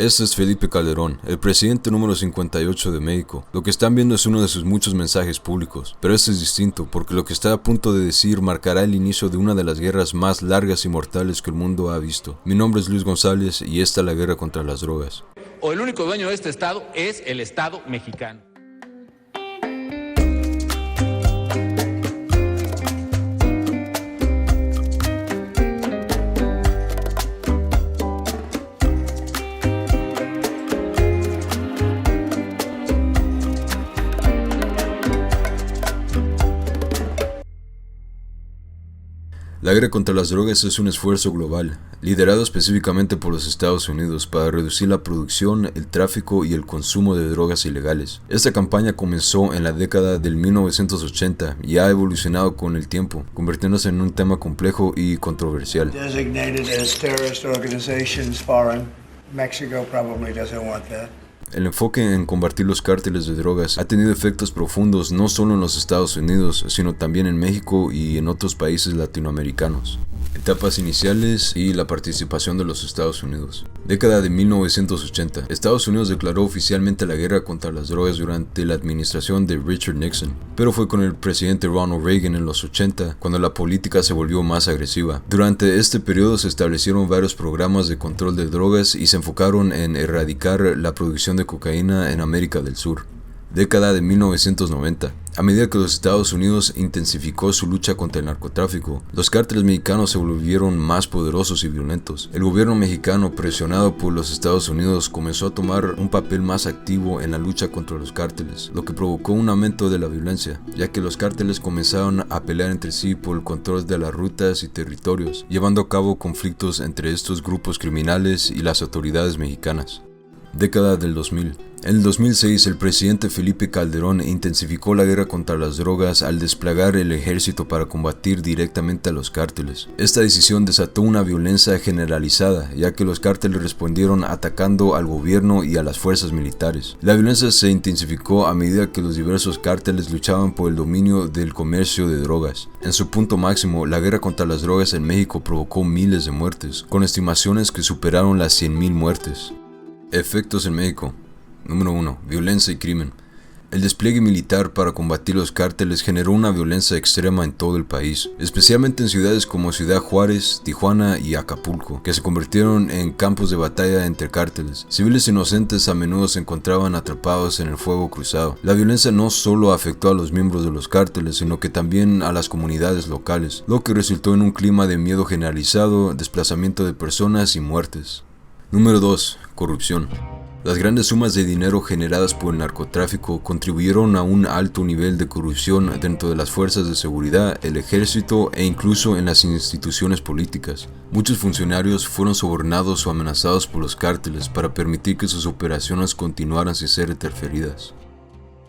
Este es Felipe Calderón, el presidente número 58 de México. Lo que están viendo es uno de sus muchos mensajes públicos, pero este es distinto porque lo que está a punto de decir marcará el inicio de una de las guerras más largas y mortales que el mundo ha visto. Mi nombre es Luis González y esta es la guerra contra las drogas. O el único dueño de este estado es el Estado mexicano. La guerra contra las drogas es un esfuerzo global, liderado específicamente por los Estados Unidos para reducir la producción, el tráfico y el consumo de drogas ilegales. Esta campaña comenzó en la década del 1980 y ha evolucionado con el tiempo, convirtiéndose en un tema complejo y controversial. Designated as terrorist organizations foreign. Mexico probably doesn't want that. El enfoque en combatir los cárteles de drogas ha tenido efectos profundos no solo en los Estados Unidos, sino también en México y en otros países latinoamericanos. Etapas iniciales y la participación de los Estados Unidos. Década de 1980. Estados Unidos declaró oficialmente la guerra contra las drogas durante la administración de Richard Nixon, pero fue con el presidente Ronald Reagan en los 80 cuando la política se volvió más agresiva. Durante este periodo se establecieron varios programas de control de drogas y se enfocaron en erradicar la producción de cocaína en América del Sur. Década de 1990. A medida que los Estados Unidos intensificó su lucha contra el narcotráfico, los cárteles mexicanos se volvieron más poderosos y violentos. El gobierno mexicano, presionado por los Estados Unidos, comenzó a tomar un papel más activo en la lucha contra los cárteles, lo que provocó un aumento de la violencia, ya que los cárteles comenzaron a pelear entre sí por el control de las rutas y territorios, llevando a cabo conflictos entre estos grupos criminales y las autoridades mexicanas. Década del 2000. En el 2006, el presidente Felipe Calderón intensificó la guerra contra las drogas al desplegar el ejército para combatir directamente a los cárteles. Esta decisión desató una violencia generalizada, ya que los cárteles respondieron atacando al gobierno y a las fuerzas militares. La violencia se intensificó a medida que los diversos cárteles luchaban por el dominio del comercio de drogas. En su punto máximo, la guerra contra las drogas en México provocó miles de muertes, con estimaciones que superaron las 100,000 muertes. Efectos en México. Número 1. Violencia y crimen. El despliegue militar para combatir los cárteles generó una violencia extrema en todo el país, especialmente en ciudades como Ciudad Juárez, Tijuana y Acapulco, que se convirtieron en campos de batalla entre cárteles. Civiles inocentes a menudo se encontraban atrapados en el fuego cruzado. La violencia no solo afectó a los miembros de los cárteles, sino que también a las comunidades locales, lo que resultó en un clima de miedo generalizado, desplazamiento de personas y muertes. Número 2. Corrupción. Las grandes sumas de dinero generadas por el narcotráfico contribuyeron a un alto nivel de corrupción dentro de las fuerzas de seguridad, el ejército e incluso en las instituciones políticas. Muchos funcionarios fueron sobornados o amenazados por los cárteles para permitir que sus operaciones continuaran sin ser interferidas.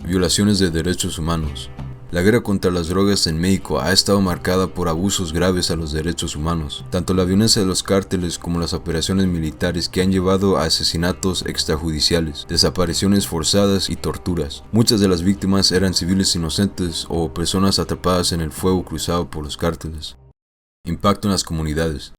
Violaciones de derechos humanos. La guerra contra las drogas en México ha estado marcada por abusos graves a los derechos humanos, tanto la violencia de los cárteles como las operaciones militares que han llevado a asesinatos extrajudiciales, desapariciones forzadas y torturas. Muchas de las víctimas eran civiles inocentes o personas atrapadas en el fuego cruzado por los cárteles. Impacto en las comunidades.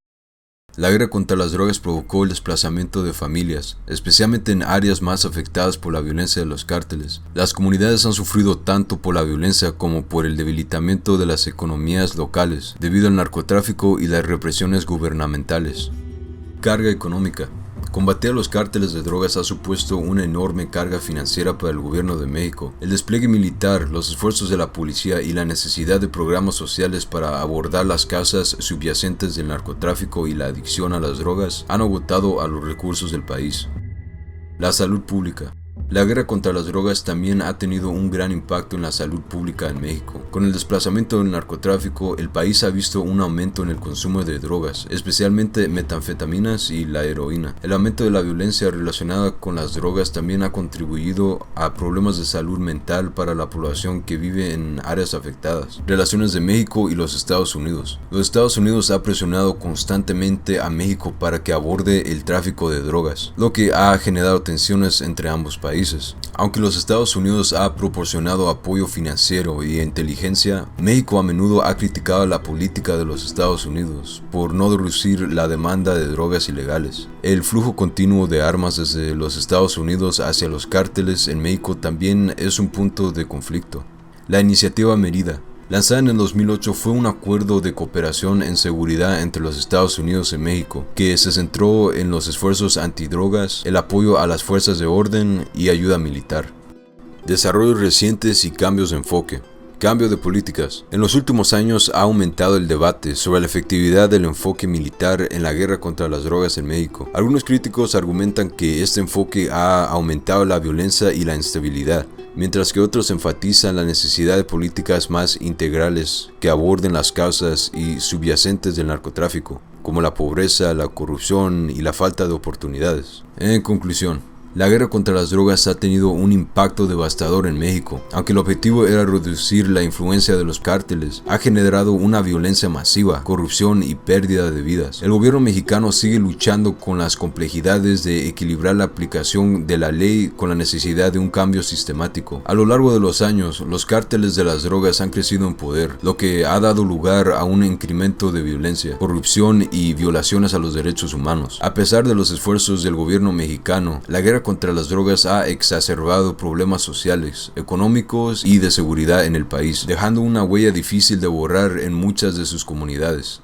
La guerra contra las drogas provocó el desplazamiento de familias, especialmente en áreas más afectadas por la violencia de los cárteles. Las comunidades han sufrido tanto por la violencia como por el debilitamiento de las economías locales, debido al narcotráfico y las represiones gubernamentales. Carga económica. Combatir a los cárteles de drogas ha supuesto una enorme carga financiera para el gobierno de México. El despliegue militar, los esfuerzos de la policía y la necesidad de programas sociales para abordar las causas subyacentes del narcotráfico y la adicción a las drogas han agotado a los recursos del país. La salud pública. La guerra contra las drogas también ha tenido un gran impacto en la salud pública en México. Con el desplazamiento del narcotráfico, el país ha visto un aumento en el consumo de drogas, especialmente metanfetaminas y la heroína. El aumento de la violencia relacionada con las drogas también ha contribuido a problemas de salud mental para la población que vive en áreas afectadas. Relaciones de México y los Estados Unidos. Los Estados Unidos ha presionado constantemente a México para que aborde el tráfico de drogas, lo que ha generado tensiones entre ambos países. países. Aunque los Estados Unidos ha proporcionado apoyo financiero y inteligencia, México a menudo ha criticado la política de los Estados Unidos por no reducir la demanda de drogas ilegales. El flujo continuo de armas desde los Estados Unidos hacia los cárteles en México también es un punto de conflicto. La iniciativa Mérida, lanzada en el 2008, fue un acuerdo de cooperación en seguridad entre los Estados Unidos y México, que se centró en los esfuerzos antidrogas, el apoyo a las fuerzas de orden y ayuda militar. Desarrollos recientes y cambios de enfoque. Cambio de políticas. En los últimos años ha aumentado el debate sobre la efectividad del enfoque militar en la guerra contra las drogas en México. Algunos críticos argumentan que este enfoque ha aumentado la violencia y la instabilidad, mientras que otros enfatizan la necesidad de políticas más integrales que aborden las causas y subyacentes del narcotráfico, como la pobreza, la corrupción y la falta de oportunidades. En conclusión, la guerra contra las drogas ha tenido un impacto devastador en México. Aunque el objetivo era reducir la influencia de los cárteles, ha generado una violencia masiva, corrupción y pérdida de vidas. El gobierno mexicano sigue luchando con las complejidades de equilibrar la aplicación de la ley con la necesidad de un cambio sistemático. A lo largo de los años, los cárteles de las drogas han crecido en poder, lo que ha dado lugar a un incremento de violencia, corrupción y violaciones a los derechos humanos. A pesar de los esfuerzos del gobierno mexicano, la guerra contra las drogas ha exacerbado problemas sociales, económicos y de seguridad en el país, dejando una huella difícil de borrar en muchas de sus comunidades.